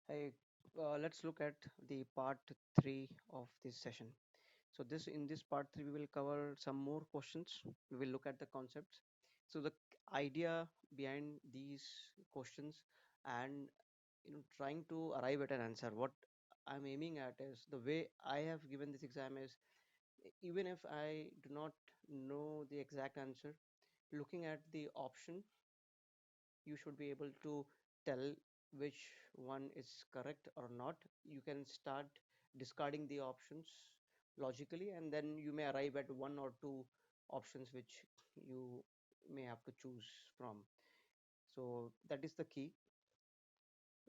Hey, let's look at the part three of this session. So this in this part three, we will cover some more questions. We will look at the concepts. So the idea behind these questions and trying to arrive at an answer. What I'm aiming at is the way I have given this exam is even if I do not know the exact answer, looking at the option you should be able to tell which one is correct or not. You can start discarding the options logically, and then you may arrive at one or two options which you may have to choose from. So that is the key.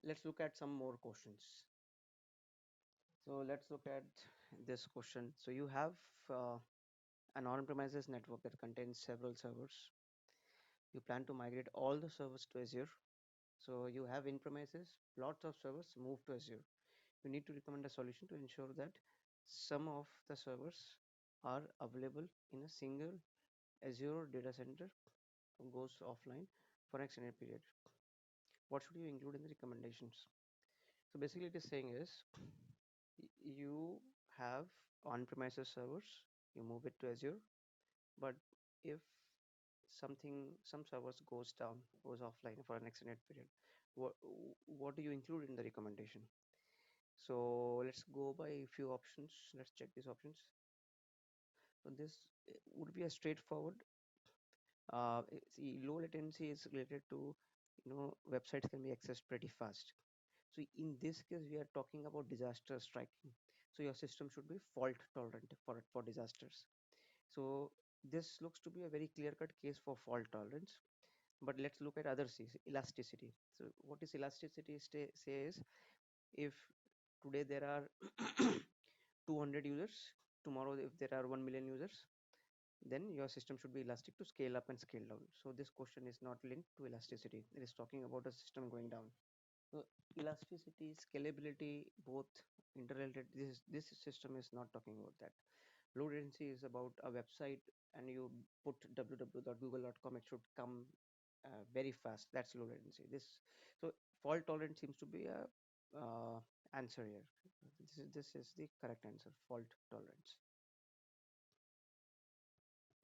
Let's look at some more questions. So let's look at this question. So you have uh, an on-premises network that contains several servers. You plan to migrate all the servers to Azure. So you have in-premises, lots of servers move to Azure. You need to recommend a solution to ensure that some of the servers are available in a single Azure data center goes offline for an extended period. What should you include in the recommendations? So basically it is saying is you have on-premises servers, you move it to Azure, but if some servers goes down, goes offline for an extended period, what what do you include in the recommendation? So let's go by a few options. Let's check these options. So this would be a straightforward. See, low latency is related to, websites can be accessed pretty fast. So in this case, we are talking about disaster striking. So your system should be fault tolerant for disasters. So this looks to be a very clear-cut case for fault tolerance. But let's look at other C's, elasticity. So what is elasticity says if today there are 200 users, tomorrow if there are 1 million users, then your system should be elastic to scale up and scale down. So this question is not linked to elasticity. It is talking about a system going down. So elasticity, scalability, both interrelated. This system is not talking about that. Low latency is about a website and you put www.google.com, it should come very fast. That's low latency. So fault tolerance seems to be a answer here. This is the correct answer. Fault tolerance.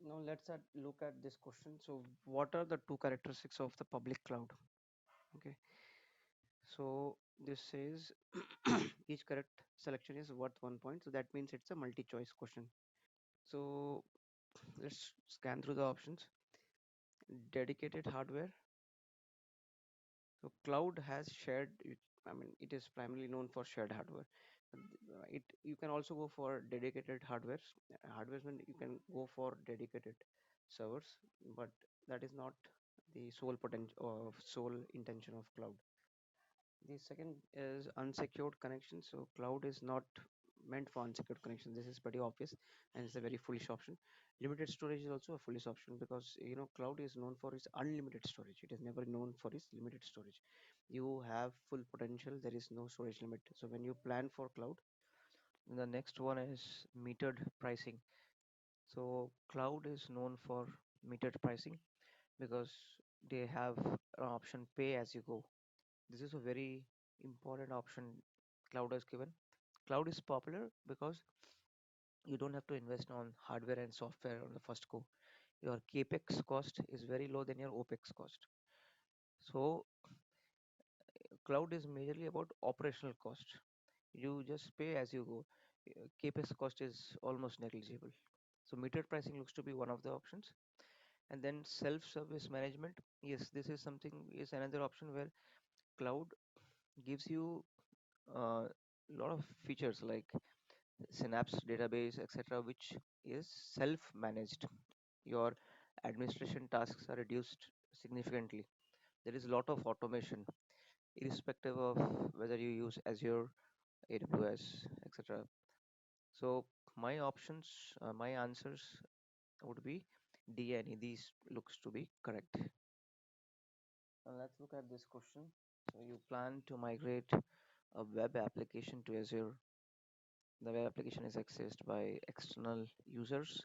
Now let's look at this question. So what are the two characteristics of the public cloud? Okay. So this says each correct selection is worth 1 point. So that means it's a multi-choice question. So let's scan through the options. Dedicated hardware. So cloud has I mean, it is primarily known for shared hardware. It you can also go for dedicated hardware. Hardware mean you can go for dedicated servers, but that is not the sole potential or sole intention of cloud. The second is unsecured connection. So cloud is not meant for unsecured connection. This is pretty obvious, and it's a very foolish option. Limited storage is also a foolish option because cloud is known for its unlimited storage. It is never known for its limited storage. You have full potential. There is no storage limit. So when you plan for cloud, the next one is metered pricing. So cloud is known for metered pricing because they have an option pay as you go. This is a very important option cloud has given. Cloud is popular because you don't have to invest on hardware and software on the first go. Your capex cost is very low than your opex cost. So cloud is majorly about operational cost. You just pay as you go. Capex cost is almost negligible. So metered pricing looks to be one of the options. And then self-service management. Yes, this is something is another option where cloud gives you a lot of features like Synapse database, etc., which is self-managed. Your administration tasks are reduced significantly. There is a lot of automation, irrespective of whether you use Azure, AWS, etc. So my options, my answers would be D and E. These looks to be correct. Now let's look at this question. So you plan to migrate a web application to Azure. The web application is accessed by external users.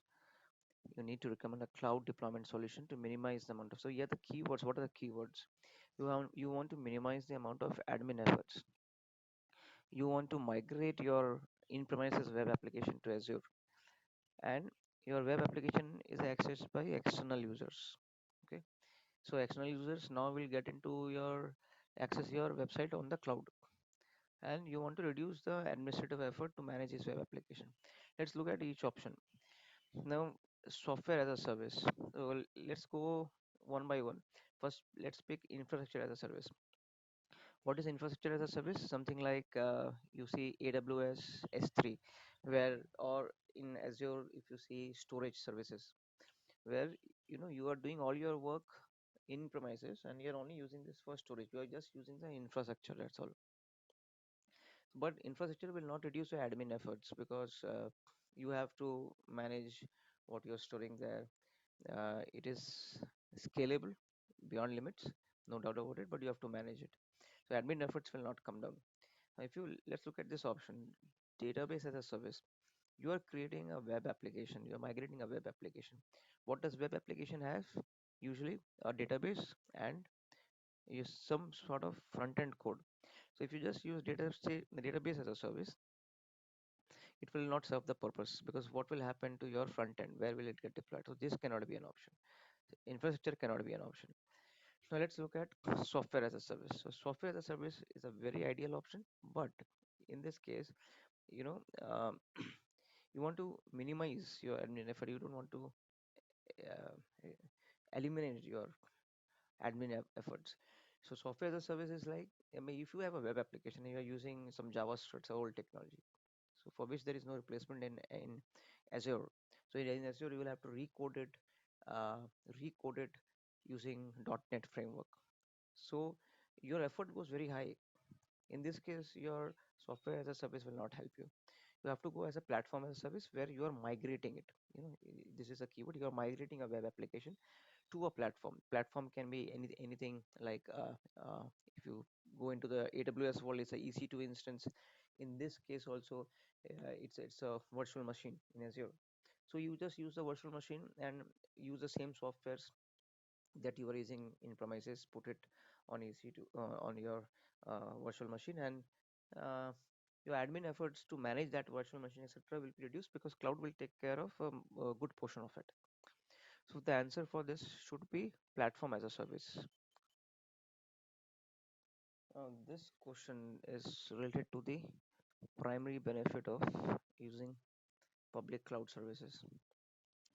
You need to recommend a cloud deployment solution to minimize the amount of. So yeah, the keywords. What are the keywords? You want to minimize the amount of admin efforts. you want to migrate your in-premises web application to Azure, and your web application is accessed by external users. Okay, so external users now will get into your access your website on the cloud, and you want to reduce the administrative effort to manage this web application. Let's look at each option. Now, software as a service. So let's go one by one. First, let's pick infrastructure as a service. What is infrastructure as a service? Something like you see AWS S3, where or in Azure, if you see storage services, where you are doing all your work in premises and you're only using this for storage. You are just using the infrastructure. That's all. But infrastructure will not reduce your admin efforts because you have to manage what you're storing there. It is scalable beyond limits, no doubt about it, but you have to manage it. So admin efforts will not come down. Now, if you let's look at this option, database as a service. You are creating a web application. You are migrating a web application. What does web application have? Usually a database and use some sort of front end code. So if you just use data, say the database as a service, it will not serve the purpose because what will happen to your front end? Where will it get deployed? So this cannot be an option. Infrastructure cannot be an option. Now let's look at software as a service. So software as a service is a very ideal option, but in this case, you know, um, you want to minimize your admin effort. You don't want to uh, eliminate your efforts. So software as a service is like, I mean, if you have a web application and you are using some JavaScript, old technology, so for which there is no replacement in Azure. So in Azure, you will have to uh, recode it using .NET framework. So your effort goes very high. In this case, your software as a service will not help you. You have to go as a platform as a service where you are migrating it. This is a keyword. You are migrating a web application to a platform. Platform can be anything like if you go into the AWS world, it's a EC2 instance. In this case, also it's a virtual machine in Azure. So you just use the virtual machine and use the same softwares that you are using in premises, put it on EC2 on your virtual machine, and uh, your admin efforts to manage that virtual machine, etc., will be reduced because cloud will take care of a good portion of it. So the answer for this should be platform as a service. This question is related to the primary benefit of using public cloud services.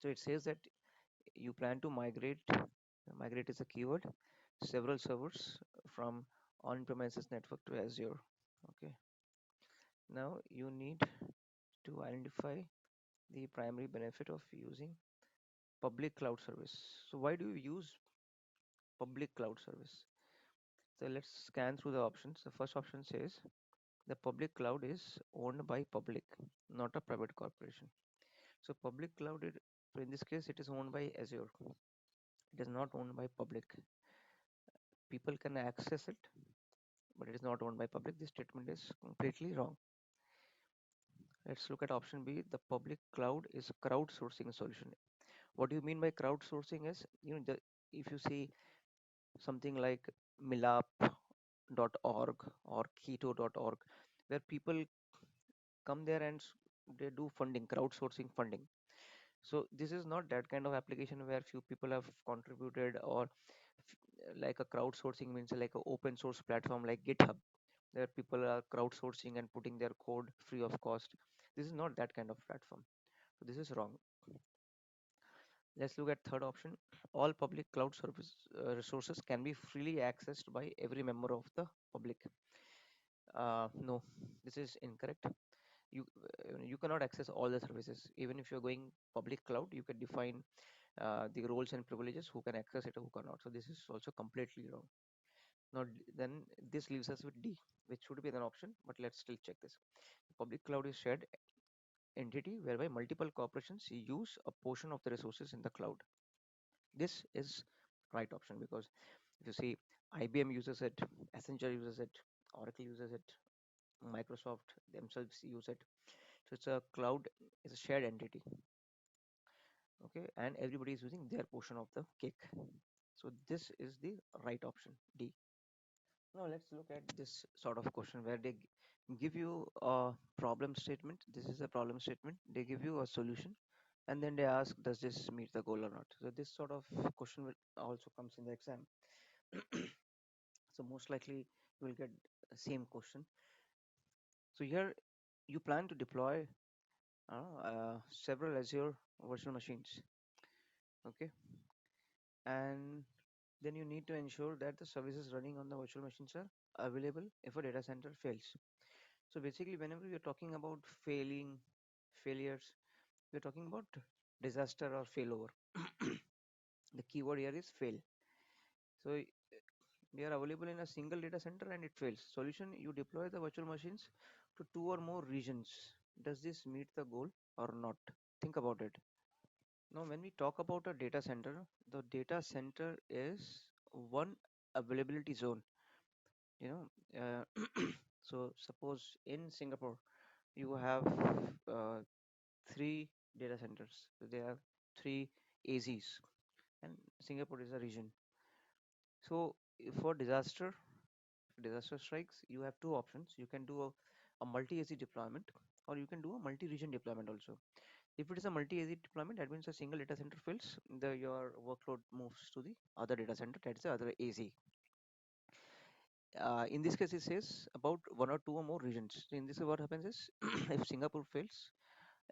So it says that you plan to migrate is a keyword, several servers from on-premises network to Azure. Okay. Now you need to identify the primary benefit of using public cloud service. So why do you use public cloud service? So let's scan through the options. The first option says the public cloud is owned by public, not a private corporation. So public cloud, in this case, it is owned by Azure. It is not owned by public. People can access it, but it is not owned by public. This statement is completely wrong. Let's look at option B. The public cloud is a crowdsourcing solution. What do you mean by crowdsourcing is, if you see something like milap.org or keto.org, where people come there and they do funding, crowdsourcing funding. So this is not that kind of application where few people have contributed, or like a crowdsourcing means like an open source platform like GitHub, where people are crowdsourcing and putting their code free of cost. This is not that kind of platform. So this is wrong. Let's look at third option. All public cloud service resources can be freely accessed by every member of the public. No, this is incorrect. You cannot access all the services. Even if you're going public cloud, you can define the roles and privileges, who can access it and who cannot. So this is also completely wrong. Now then this leaves us with D, which should be an option, but let's still check this. Public cloud is shared entity whereby multiple corporations use a portion of the resources in the cloud. This is right option because if you see IBM uses it, Accenture uses it, Oracle uses it, Microsoft themselves use it. So it's a cloud, it's a shared entity. Okay, and everybody is using their portion of the cake. So this is the right option, D. Now let's look at this sort of question where they give you a problem statement. This is a problem statement. They give you a solution, and then they ask, does this meet the goal or not? So this sort of question will also comes in the exam. So most likely you will get the same question. So here you plan to deploy several Azure virtual machines, okay, and then you need to ensure that the services running on the virtual machines are available if a data center fails. So basically, whenever you're talking about failures, we're talking about disaster or failover. The keyword here is fail. So they are available in a single data center and it fails. Solution, you deploy the virtual machines to two or more regions. Does this meet the goal or not? Think about it. Now, when we talk about a data center, the data center is one availability zone. You know, so suppose in Singapore you have three data centers. So there are three AZs, and Singapore is a region. So for disaster strikes, you have two options. You can do a multi-AZ deployment, or you can do a multi-region deployment also. If it is a multi-AZ deployment, that means a single data center fails, your workload moves to the other data center, that's the other AZ. In this case, it says about one or two or more regions. So in this, what happens is, if Singapore fails,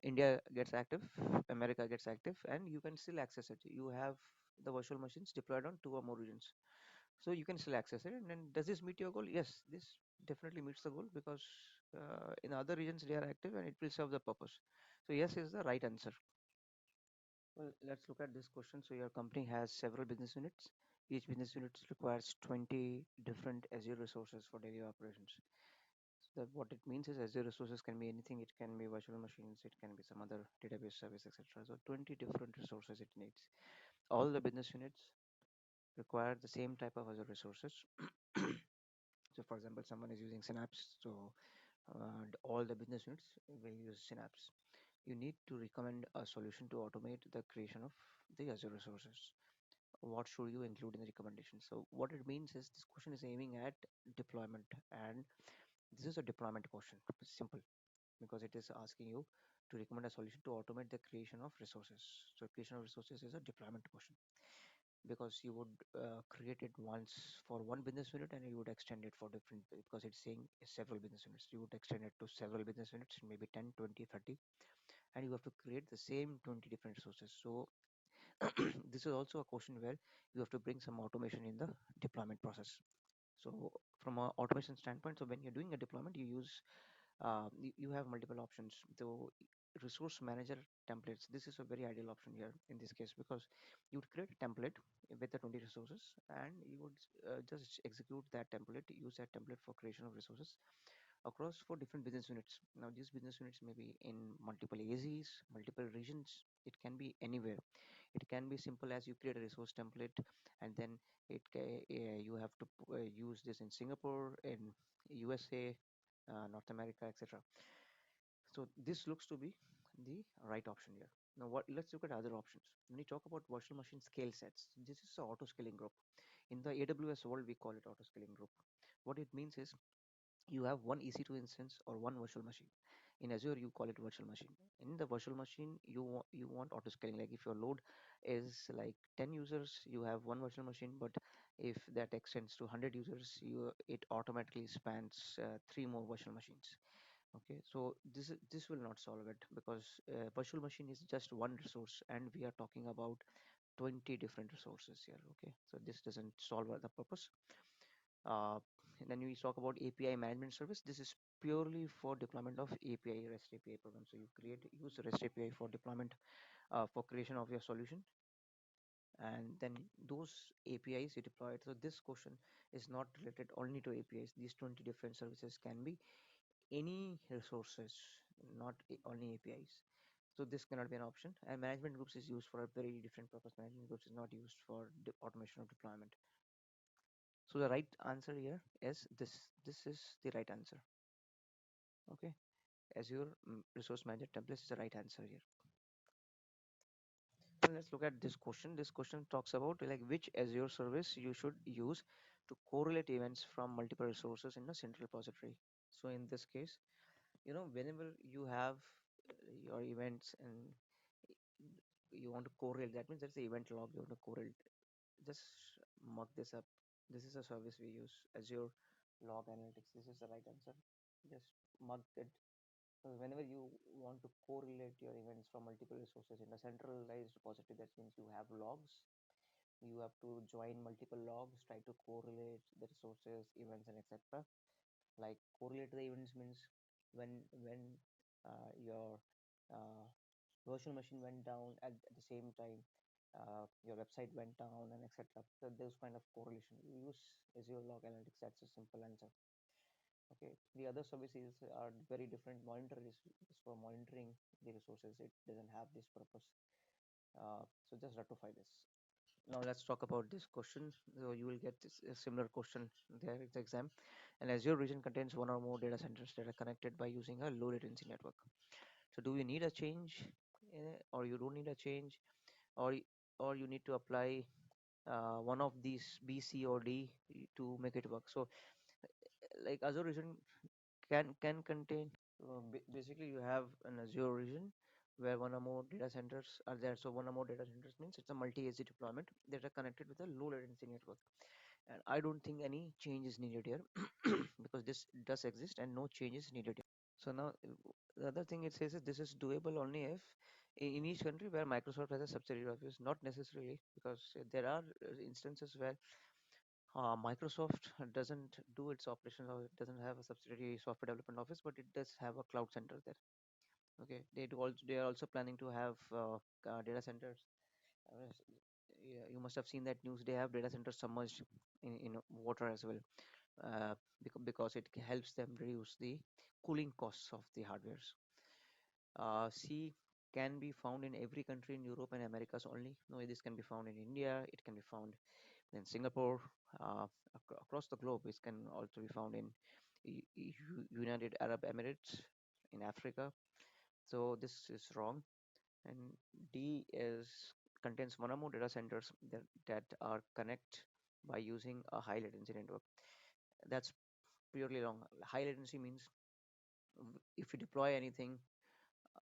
India gets active, America gets active, and you can still access it. You have the virtual machines deployed on two or more regions, so you can still access it. And then, does this meet your goal? Yes, this definitely meets the goal because in other regions they are active and it will serve the purpose. So yes is the right answer. Well, let's look at this question. So your company has several business units. Each business unit requires 20 different Azure resources for daily operations. So that what it means is Azure resources can be anything. It can be virtual machines. It can be some other database service, etc. So 20 different resources it needs. All the business units require the same type of Azure resources. So for example, someone is using Synapse. So all the business units will use Synapse. You need to recommend a solution to automate the creation of the Azure resources. What should you include in the recommendation? So what it means is this question is aiming at deployment, and this is a deployment question. Simple, because it is asking you to recommend a solution to automate the creation of resources. So creation of resources is a deployment question, because you would create it once for one business unit and you would extend it for different, because it's saying several business units. You would extend it to several business units, maybe 10, 20, 30, and you have to create the same 20 different resources. So this is also a question where you have to bring some automation in the deployment process. So from a automation standpoint, so when you're doing a deployment, you have multiple options. So resource manager templates, this is a very ideal option here in this case, because you would create a template with the 20 resources, and you would just execute that template, use that template for creation of resources across four different business units. Now these business units may be in multiple AZs, multiple regions. It can be anywhere. It can be simple as you create a resource template, and then you have to use this in Singapore, in USA, North America, etc. So this looks to be the right option here. Now what? Let's look at other options. When you talk about virtual machine scale sets, this is a auto scaling group. In the AWS world, we call it auto scaling group. What it means is you have one EC2 instance or one virtual machine. In Azure, you call it virtual machine. In the virtual machine, you want auto scaling. Like if your load is like 10 users, you have one virtual machine. But if that extends to 100 users, it automatically spans three more virtual machines. Okay, so this will not solve it, because virtual machine is just one resource, and we are talking about 20 different resources here. Okay, so this doesn't solve the purpose. uh, and then we talk about API management service. This is purely for deployment of API, REST API program. So you use REST API for deployment, for creation of your solution, and then those APIs you deploy it. So this question is not related only to APIs. These 20 different services can be any resources, not only APIs. So this cannot be an option. And management groups is used for a very different purpose. Management groups is not used for automation of deployment. So the right answer here is this. This is the right answer. Okay. Azure resource manager templates is the right answer here. So let's look at this question. This question talks about like which Azure service you should use to correlate events from multiple resources in a central repository. So in this case, whenever you have your events and you want to correlate, that means that's the event log you want to correlate. Just mug this up. This is a service we use, Azure Log Analytics. This is the right answer. Just mug it. So whenever you want to correlate your events from multiple resources in a centralized repository, that means you have logs. You have to join multiple logs, try to correlate the resources, events, and etc. Like correlate the events means when your uh, virtual machine went down at the same time, your website went down, and etc. So those kind of correlation. You use Azure Log Analytics. That's a simple answer. Okay. The other services are very different. Monitor is for monitoring the resources. It doesn't have this purpose. So just rectify this. Now let's talk about this question. So you will get a similar question there in the exam. An Azure region contains one or more data centers that are connected by using a low latency network. So do you need a change, or you don't need a change, or or you need to apply one of these B, C, or D to make it work? So like Azure region can contain. Basically, you have an Azure region where one or more data centers are there. So one or more data centers means it's a multi-AZ deployment that are connected with a low latency network. And I don't think any change is needed here because this does exist and no change is needed here. So now the other thing it says is this is doable only if in each country where Microsoft has a subsidiary office, not necessarily because there are instances where Microsoft doesn't do its operations or it doesn't have a subsidiary software development office, but it does have a cloud center there. Okay, they are also planning to have data centers. Uh, yeah, you must have seen that news. They have data centers submerged in water as well, because it helps them reduce the cooling costs of the hardwares. C can be found in every country in Europe and Americas only. No, this can be found in India. It can be found in Singapore, across the globe. It can also be found in United Arab Emirates, in Africa. So this is wrong. And D is contains one or more data centers that are connect by using a high latency network. That's purely wrong. High latency means if you deploy anything,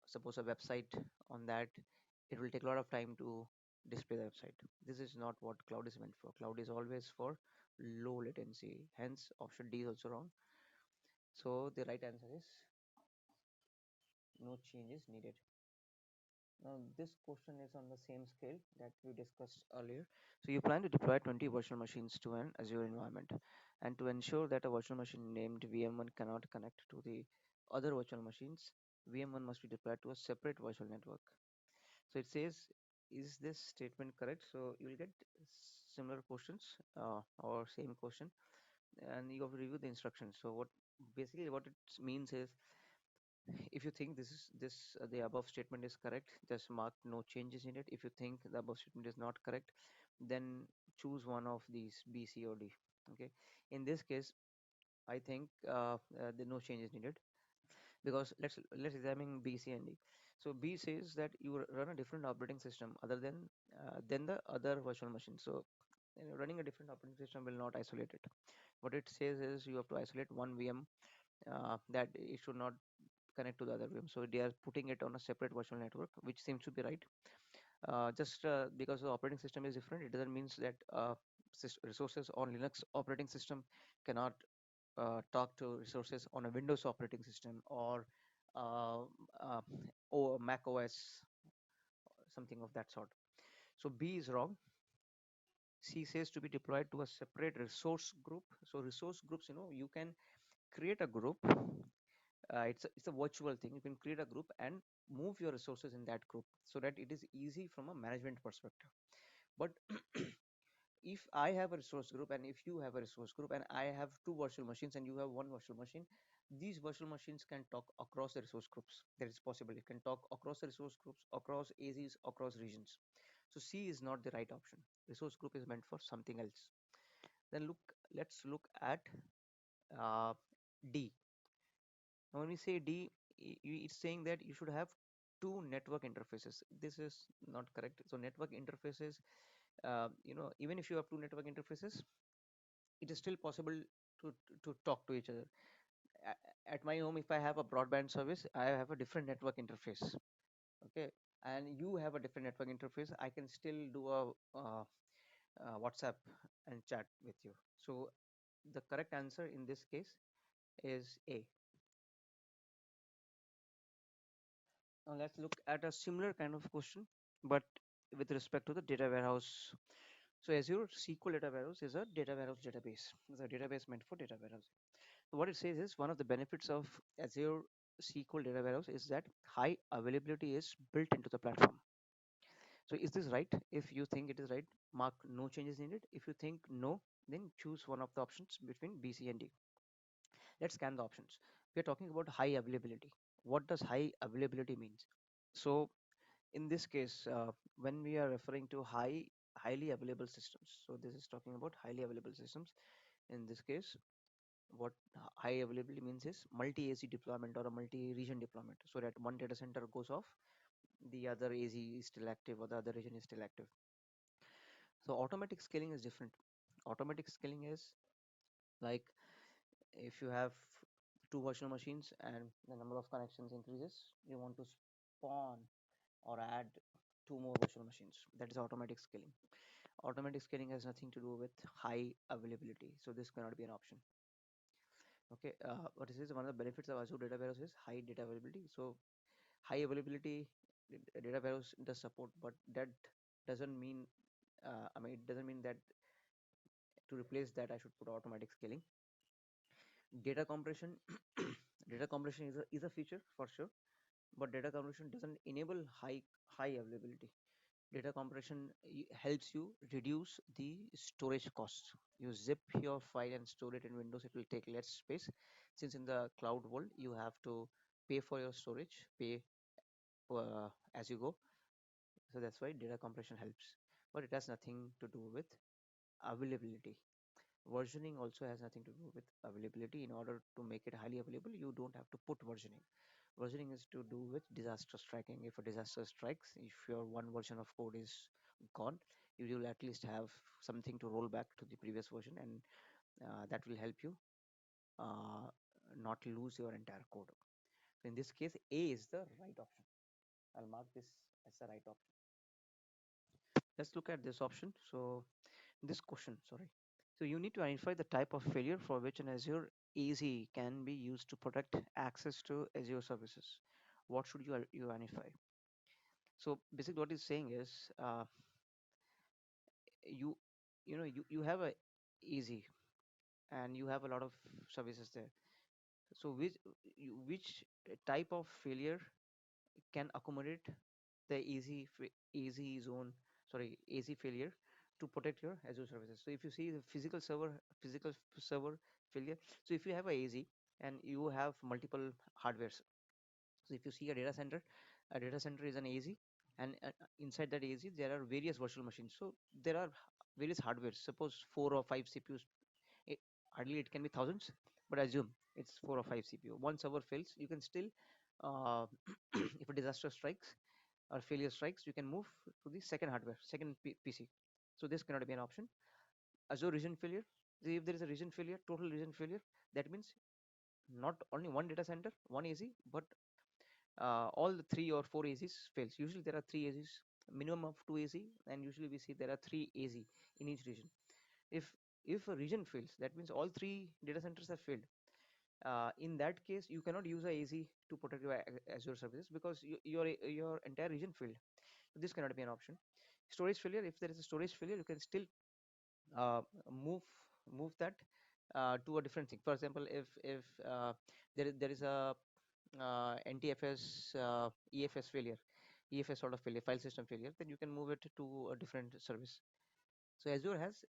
suppose a website on that, it will take a lot of time to display the website. This is not what cloud is meant for. Cloud is always for low latency. Hence, option D is also wrong. So the right answer is no change is needed. Now, this question is on the same scale that we discussed earlier. So, you plan to deploy 20 virtual machines to an Azure environment. And to ensure that a virtual machine named VM1 cannot connect to the other virtual machines, VM1 must be deployed to a separate virtual network. So, it says, is this statement correct? So, you will get similar questions or same question, and you have to review the instructions. So, what it means is if you think this the above statement is correct, just mark no changes in it. If you think the above statement is not correct, then choose one of these B, C, or D. Okay. In this case, I think the no change is needed because let's examine B, C, and D. So B says that you run a different operating system other than the other virtual machine. So running a different operating system will not isolate it. What it says is you have to isolate one VM, that it should not connect to the other VM. So they are putting it on a separate virtual network, which seems to be right. Just because the operating system is different, it doesn't mean that resources on Linux operating system cannot talk to resources on a Windows operating system or uh, uh, or Mac OS, something of that sort. So B is wrong. C says to be deployed to a separate resource group. So resource groups, you can create a group. It's a virtual thing. You can create a group and move your resources in that group so that it is easy from a management perspective. But if I have a resource group and if you have a resource group and I have two virtual machines and you have one virtual machine, these virtual machines can talk across the resource groups. That is possible. It can talk across the resource groups, across AZs, across regions. So C is not the right option. Resource group is meant for something else. Then let's look at uh, D. Now, when we say D, it's saying that you should have two network interfaces. This is not correct. So network interfaces, even if you have two network interfaces, it is still possible to talk to each other. at my home, if I have a broadband service, I have a different network interface. Okay, and you have a different network interface. I can still do a WhatsApp and chat with you. So the correct answer in this case is A. Now let's look at a similar kind of question, but with respect to the data warehouse. So Azure SQL Data Warehouse is a data warehouse database. It's a database meant for data warehouse. So what it says is one of the benefits of Azure SQL Data Warehouse is that high availability is built into the platform. So is this right? If you think it is right, mark no changes needed. If you think no, then choose one of the options between B, C, and D. Let's scan the options. We are talking about high availability. What does high availability means? So in this case, when we are referring to highly available systems, so this is talking about highly available systems. In this case, what high availability means is multi-AC deployment or a multi-region deployment, so that one data center goes off, the other AZ is still active or the other region is still active. So automatic scaling is different. Automatic scaling is like if you have two virtual machines and the number of connections increases, you want to spawn or add two more virtual machines. That is automatic scaling. Automatic scaling has nothing to do with high availability, so this cannot be an option. Okay, what is this? One of the benefits of Azure Data Warehouse is high data availability. So high availability data warehouse does support, but that doesn't mean I mean it doesn't mean that to replace that I should put automatic scaling. Data compression, data compression is a feature for sure, but data compression doesn't enable high availability. Data compression helps you reduce the storage costs. You zip your file and store it in Windows, it will take less space. Since in the cloud world you have to pay for your storage, pay as you go. So that's why data compression helps, but it has nothing to do with availability. Versioning also has nothing to do with availability. In order to make it highly available, you don't have to put versioning. Versioning is to do with disaster striking. If a disaster strikes, if your one version of code is gone, you will at least have something to roll back to the previous version, and that will help you uh, not lose your entire code. So in this case, A is the right option. I'll mark this as the right option. Let's look at this option. So this question, sorry. So you need to identify the type of failure for which an Azure AZ can be used to protect access to Azure services. What should you identify? So basically, what it's saying is you you have a easy and you have a lot of services there. So which type of failure can accommodate the easy zone, sorry, easy failure to protect your Azure services. So if you see the physical server failure, so if you have a AZ and you have multiple hardwares, so if you see a data center is an AZ, and inside that AZ there are various virtual machines. So there are various hardwares. Suppose four or five CPUs. It, hardly it can be thousands, but assume it's four or five CPU. One server fails, you can still, uh, if a disaster strikes or failure strikes, you can move to the second hardware, second PC. So this cannot be an option. Azure region failure. If there is a region failure, total region failure, that means not only one data center, one AZ, but all the three or four AZs fails. Usually there are three AZs, minimum of two AZ, and usually we see there are three AZ in each region. If if a region fails, that means all three data centers have failed. In that case, you cannot use a AZ to protect your Azure services because your entire region failed. This cannot be an option. Storage failure. If there is a storage failure, you can still uh, move move that to a different thing. For example, if there is a NTFS EFS failure, EFS sort of failure, file system failure, then you can move it to a different service. So Azure has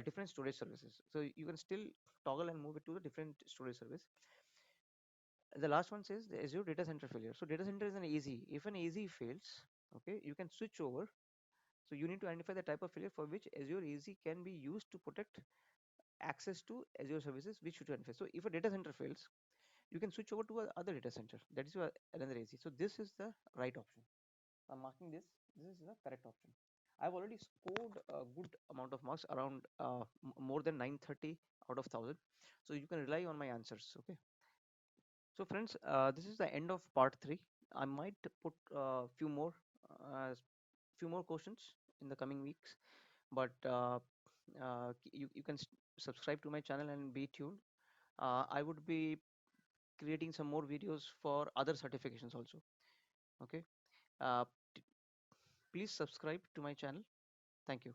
different storage services, so you can still toggle and move it to the different storage service. The last one says the Azure data center failure. So data center is an AZ. If an AZ fails, okay, you can switch over. So you need to identify the type of failure for which Azure AZ can be used to protect access to Azure services, which should identify. So if a data center fails, you can switch over to another data center. That is another AZ. So this is the right option. I'm marking this. This is the correct option. I've already scored a good amount of marks, around more than 930 out of 1000. So you can rely on my answers. Okay. So friends, this is the end of part three. I might put few more questions in the coming weeks, but you can subscribe to my channel and be tuned. I would be creating some more videos for other certifications also. Okay. Uh, t- Please subscribe to my channel. Thank you.